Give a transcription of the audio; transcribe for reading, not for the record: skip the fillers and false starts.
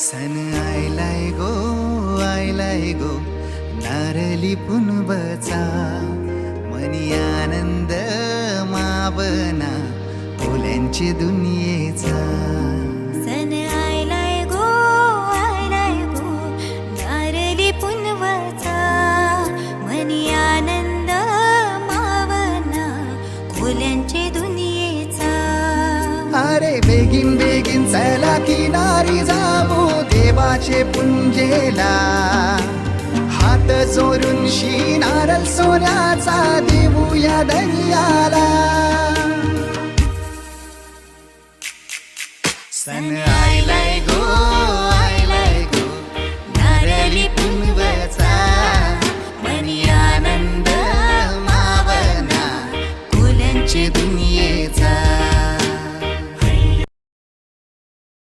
सन आयलाय गो नारली पुनवचा मनी आनंद मावना फुलांची दुनियेचा. सन आयलाय गो नारली पुनवचा मनी आनंद मावना फुलांची दुनियेचा. अरे बेगीन बेगीन चला किनारी जाऊ देवाचे पुंजेला, हात जोडून नारळ सोन्याचा देऊया दर्याला. सन आयलाय गो